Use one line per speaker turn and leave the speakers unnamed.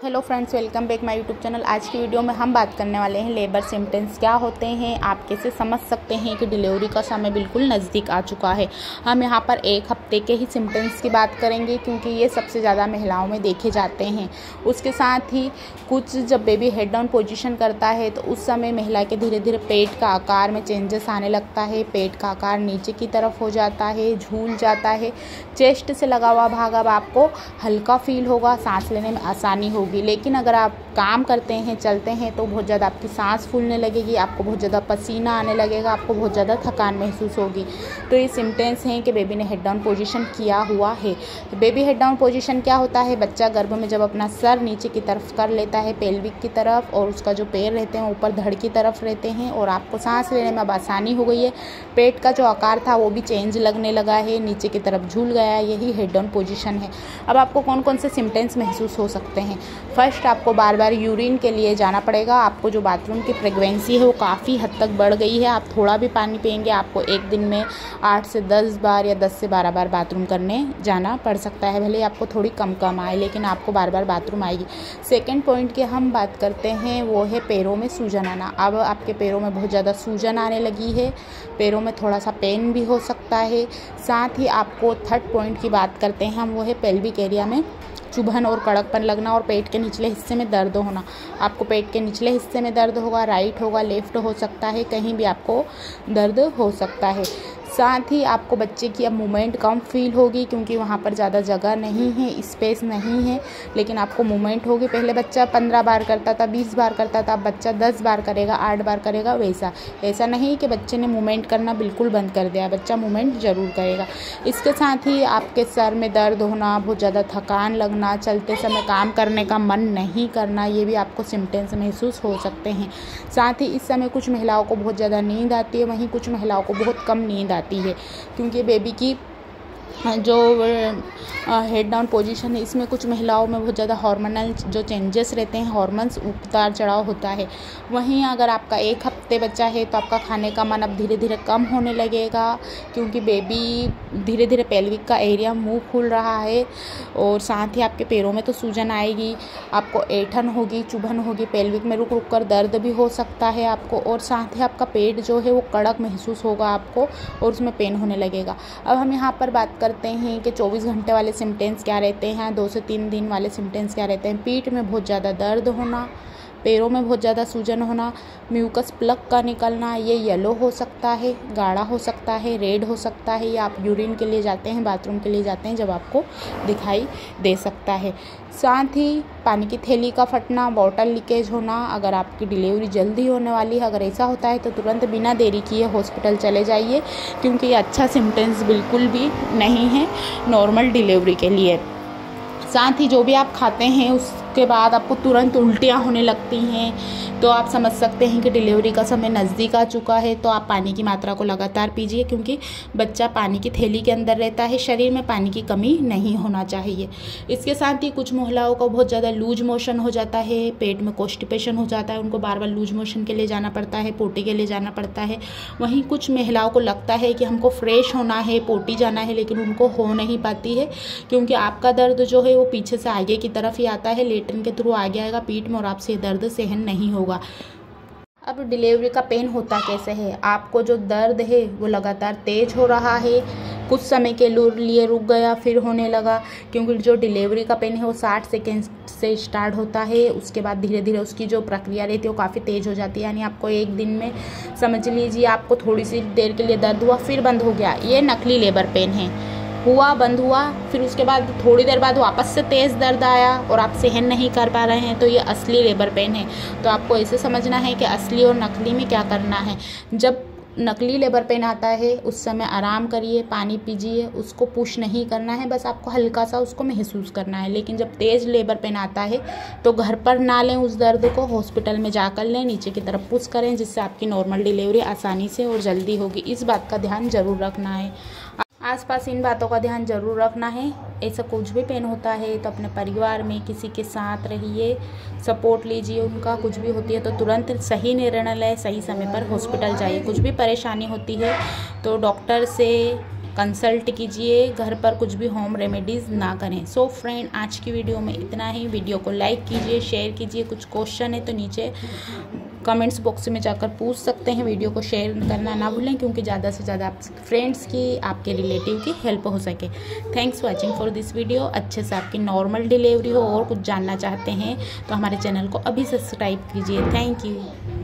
Hello friends, welcome back my YouTube channel. आज की video में हम बात करने वाले हैं लेबर सिम्टम्स क्या होते हैं, आप कैसे समझ सकते हैं कि डिलीवरी का समय बिल्कुल नज़दीक आ चुका है। हम यहाँ पर एक हफ्ते के ही सिम्टम्स की बात करेंगे क्योंकि ये सबसे ज़्यादा महिलाओं में देखे जाते हैं। उसके साथ ही कुछ जब बेबी हेड डाउन पोजीशन करता है तो उस समय महिला के धीरे धीरे पेट का आकार में चेंजेस आने लगता है। पेट का आकार नीचे की तरफ हो जाता है, झूल जाता है। चेस्ट से लगा हुआ भाग अब आपको हल्का फील होगा, सांस लेने में आसानी होगी। लेकिन अगर आप काम करते हैं, चलते हैं तो बहुत ज़्यादा आपकी सांस फूलने लगेगी, आपको बहुत ज़्यादा पसीना आने लगेगा, आपको बहुत ज़्यादा थकान महसूस होगी। तो ये सिम्टम्स हैं कि बेबी ने हेड डाउन पोजीशन किया हुआ है। बेबी हेड डाउन पोजीशन क्या होता है? बच्चा गर्भ में जब अपना सर नीचे की तरफ कर लेता है, पेल्विक की तरफ, और उसका जो पैर रहते हैं ऊपर धड़ की तरफ रहते हैं और आपको सांस लेने में अब आसानी हो गई है। पेट का जो आकार था वो भी चेंज लगने लगा है, नीचे की तरफ झूल गया है। यही हेड डाउन पोजीशन है। अब आपको कौन कौन से सिम्टम्स महसूस हो सकते हैं? फर्स्ट, आपको बार बार यूरिन के लिए जाना पड़ेगा। आपको जो बाथरूम की फ्रीक्वेंसी है वो काफ़ी हद तक बढ़ गई है। आप थोड़ा भी पानी पिएंगे आपको एक दिन में 8 से 10 बार या 10 से 12 बार बाथरूम करने जाना पड़ सकता है। भले आपको थोड़ी कम आए लेकिन आपको बार बार बाथरूम आएगी। सेकेंड पॉइंट की हम बात करते हैं वो है पैरों में सूजन आना। अब आपके पैरों में बहुत ज़्यादा सूजन आने लगी है, पैरों में थोड़ा सा पेन भी हो सकता है। साथ ही आपको थर्ड पॉइंट की बात करते हैं हम, वो है पेल्विक एरिया में चुभन और कड़कपन लगना और पेट के निचले हिस्से में दर्द होना। आपको पेट के निचले हिस्से में दर्द होगा, राइट होगा, लेफ्ट हो सकता है, कहीं भी आपको दर्द हो सकता है। साथ ही आपको बच्चे की अब मूवमेंट कम फील होगी क्योंकि वहाँ पर ज़्यादा जगह नहीं है, स्पेस नहीं है, लेकिन आपको मूवमेंट होगी। पहले बच्चा 15 बार करता था, 20 बार करता था, अब बच्चा 10 बार करेगा, 8 बार करेगा। ऐसा नहीं कि बच्चे ने मूवमेंट करना बिल्कुल बंद कर दिया, बच्चा मूवमेंट ज़रूर करेगा। इसके साथ ही आपके सर में दर्द होना, बहुत ज़्यादा थकान लगना, चलते समय काम करने का मन नहीं करना, ये भी आपको सिम्टम्स महसूस हो सकते हैं। साथ ही इस समय कुछ महिलाओं को बहुत ज़्यादा नींद आती है, वहीं कुछ महिलाओं को बहुत कम नींद आती है क्योंकि बेबी की जो हेड डाउन पोजीशन है इसमें कुछ महिलाओं में बहुत ज़्यादा हार्मोनल जो चेंजेस रहते हैं, हार्मोन्स उतार चढ़ाव होता है। वहीं अगर आपका एक हफ्ते बच्चा है तो आपका खाने का मन अब धीरे धीरे कम होने लगेगा क्योंकि बेबी धीरे धीरे पेल्विक का एरिया मुंह खुल रहा है। और साथ ही आपके पैरों में तो सूजन आएगी, आपको ऐंठन होगी, चुभन होगी, पेल्विक में रुक रुक कर दर्द भी हो सकता है आपको, और साथ ही आपका पेट जो है वो कड़क महसूस होगा आपको और उसमें पेन होने लगेगा। अब हम यहाँ पर बात करते हैं कि 24 घंटे वाले सिम्टम्स क्या रहते हैं, 2 से 3 दिन वाले सिम्टम्स क्या रहते हैं। पीठ में बहुत ज़्यादा दर्द होना, पैरों में बहुत ज़्यादा सूजन होना, म्यूकस प्लग का निकलना, ये येलो हो सकता है, गाढ़ा हो सकता है, रेड हो सकता है, या आप यूरिन के लिए जाते हैं, बाथरूम के लिए जाते हैं जब आपको दिखाई दे सकता है। साथ ही पानी की थैली का फटना, बॉटल लीकेज होना। अगर आपकी डिलीवरी जल्दी होने वाली है, अगर ऐसा होता है तो तुरंत बिना देरी किए हॉस्पिटल चले जाइए क्योंकि ये अच्छा सिम्टम्स बिल्कुल भी नहीं है नॉर्मल डिलीवरी के लिए। साथ ही जो भी आप खाते हैं उसके बाद आपको तुरंत उल्टियाँ होने लगती हैं तो आप समझ सकते हैं कि डिलीवरी का समय नज़दीक आ चुका है। तो आप पानी की मात्रा को लगातार पीजिए क्योंकि बच्चा पानी की थैली के अंदर रहता है, शरीर में पानी की कमी नहीं होना चाहिए। इसके साथ ही कुछ महिलाओं को बहुत ज़्यादा लूज मोशन हो जाता है, पेट में कॉन्स्टिपेशन हो जाता है, उनको बार बार लूज मोशन के लिए जाना पड़ता है, पोटी के लिए जाना पड़ता है। वहीं कुछ महिलाओं को लगता है कि हमको फ्रेश होना है, पोटी जाना है, लेकिन उनको हो नहीं पाती है क्योंकि आपका दर्द जो है वो पीछे से आगे की तरफ ही आता है, लेटरिन के थ्रू आगे आएगा पीठ में और आपसे दर्द सहन नहीं होगा। अब डिलीवरी का पेन होता कैसे है? आपको जो दर्द है वो लगातार तेज हो रहा है, कुछ समय के लिए रुक गया फिर होने लगा क्योंकि जो डिलीवरी का पेन है वो 60 सेकेंड से स्टार्ट होता है। उसके बाद धीरे धीरे उसकी जो प्रक्रिया रहती है वो काफ़ी तेज़ हो जाती है। यानी आपको एक दिन में समझ लीजिए आपको थोड़ी सी देर के लिए दर्द हुआ फिर बंद हो गया, ये नकली लेबर पेन है। हुआ, बंद हुआ, फिर उसके बाद थोड़ी देर बाद वापस से तेज़ दर्द आया और आप सहन नहीं कर पा रहे हैं, तो ये असली लेबर पेन है। तो आपको ऐसे समझना है कि असली और नकली में क्या करना है। जब नकली लेबर पेन आता है उस समय आराम करिए, पानी पीजिए, उसको पुश नहीं करना है, बस आपको हल्का सा उसको महसूस करना है। लेकिन जब तेज़ लेबर पेन आता है तो घर पर ना लें उस दर्द को, हॉस्पिटल में जाकर लें, नीचे की तरफ पुश करें जिससे आपकी नॉर्मल डिलीवरी आसानी से और जल्दी होगी। इस बात का ध्यान ज़रूर रखना है। आसपास इन बातों का ध्यान जरूर रखना है। ऐसा कुछ भी पेन होता है तो अपने परिवार में किसी के साथ रहिए, सपोर्ट लीजिए उनका। कुछ भी होती है तो तुरंत सही निर्णय लें, सही समय पर हॉस्पिटल जाइए। कुछ भी परेशानी होती है तो डॉक्टर से कंसल्ट कीजिए, घर पर कुछ भी होम रेमेडीज़ ना करें। सो फ्रेंड, आज की वीडियो में इतना ही। वीडियो को लाइक कीजिए, शेयर कीजिए। कुछ क्वेश्चन है तो नीचे कमेंट्स बॉक्स में जाकर पूछ सकते हैं। वीडियो को शेयर करना ना भूलें, क्योंकि ज़्यादा से ज़्यादा आप फ्रेंड्स की, आपके रिलेटिव की हेल्प हो सके। Thanks watching for this video. अच्छे से आपकी नॉर्मल डिलीवरी हो और कुछ जानना चाहते हैं तो हमारे चैनल को अभी सब्सक्राइब कीजिए। Thank you.